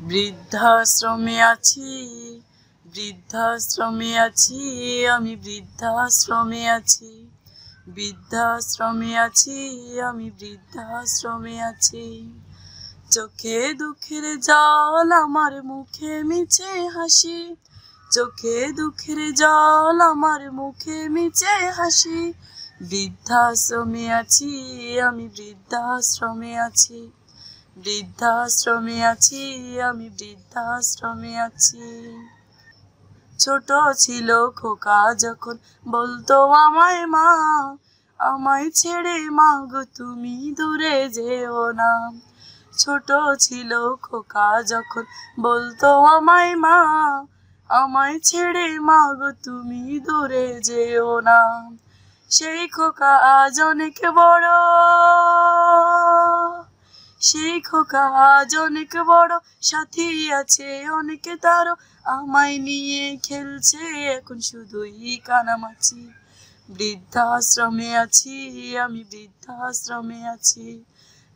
বৃদ্ধাশ্রমে আছি, বৃদ্ধাশ্রমে আছি, আমি বৃদ্ধাশ্রমে আছি, বৃদ্ধাশ্রমে আছি, আমি বৃদ্ধাশ্রমে আছি। চোখে দুঃখের জল, আমার মুখে মিছে হাসি, চোখে দুঃখের জল, আমার মুখে মিছে হাসি। বৃদ্ধাশ্রমে আছি, আমি বৃদ্ধাশ্রমে আছি, বৃদ্ধাশ্রমে আছি, আমি বৃদ্ধাশ্রমে আছি। ছোট ছিল খোকা যখন বলতো আমায় মা, আমায় ছেড়ে মা গো তুমি দূরে যেও না। ছোট ছিল খোকা যখন বলতো আমায় মা, আমায় ছেড়ে মা গো তুমি দূরে যেও না। সেই খোকা আজ অনেক বড়, সেই খোকা আজ অনেক বড়, সাথী আছে অনেকে তারও, আমায় নিয়ে খেলছে এখন শুধুই কানামাছি। বৃদ্ধাশ্রমে আছি, আমি বৃদ্ধাশ্রমে আছি,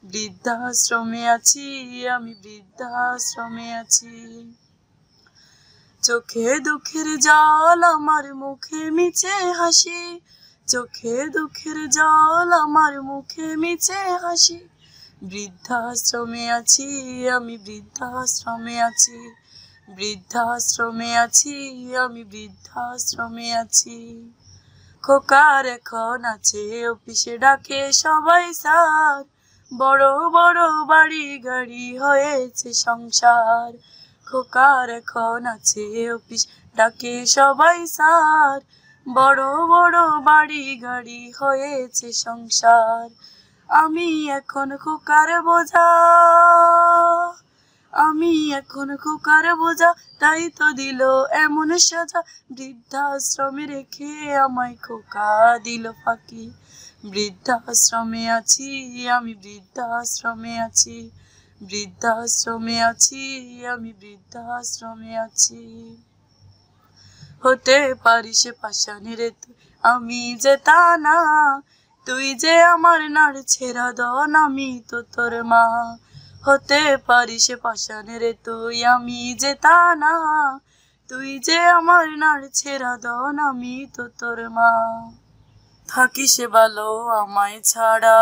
বৃদ্ধাশ্রমে আছি, আমি বৃদ্ধাশ্রমে আছি। চোখে দুঃখের জল, আমার মুখে মিছে হাসি, চোখে দুঃখের জল, আমার মুখে মিছে হাসি। বৃদ্ধাশ্রমে আছি, আমি বৃদ্ধাশ্রমে আছি, বৃদ্ধাশ্রমে আছি, আমি বৃদ্ধাশ্রমে আছি। খোকার এখন আছে অফিসে ডাকে সবাই স্যার, বড় বড় বাড়ি গাড়ি হয়েছে সংসার। খোকার এখন আছে অফিস ডাকে সবাই স্যার, বড় বড় বাড়ি গাড়ি হয়েছে সংসার। আমি এখন খোকার বোঝা, আমি এখন খোকার বোঝা, তাই তো দিল এমন সাজা। বৃদ্ধাশ্রমে রেখে আমায় খোকা দিল ফাঁকি। বৃদ্ধাশ্রমে আছি, আমি বৃদ্ধাশ্রমে আছি, বৃদ্ধাশ্রমে আছি, আমি বৃদ্ধাশ্রমে আছি। হতে পারিস পাষাণের তুই, আমি যে তা না, তুই যে আমার নাড় ছেড়া দন, আমি তো তোর মা। হতে পারিস পাষাণের তুই, আমি যে তা না, তুই যে আমার নাড় ছেড়া দন, আমি তো তোর মা। থাকিস ভালো আমায় ছাড়া,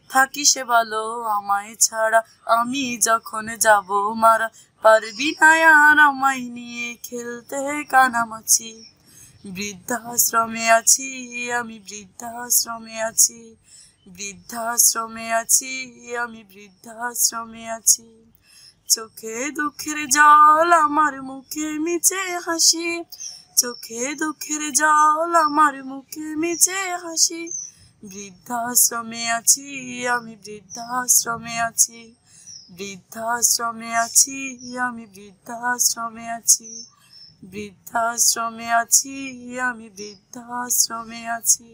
থাকিস ভালো আমায় ছাড়া, আমি যখন যাব মারা, পারবি না আর আমায় নিয়ে খেলতে কানামাছি। বৃদ্ধাশ্রমে আছি, আমি বৃদ্ধাশ্রমে আছি, বৃদ্ধাশ্রমে আছি, আমি বৃদ্ধাশ্রমে আছি। চোখে দুঃখের জল, আমার মুখে মিছে হাসি, চোখে দুঃখের জল, আমার মুখে মিছে হাসি। বৃদ্ধাশ্রমে আছি, আমি বৃদ্ধাশ্রমে আছি, বৃদ্ধাশ্রমে আছি, আমি বৃদ্ধাশ্রমে আছি, বৃদ্ধাশ্রমে আছি, আমি বৃদ্ধাশ্রমে আছি।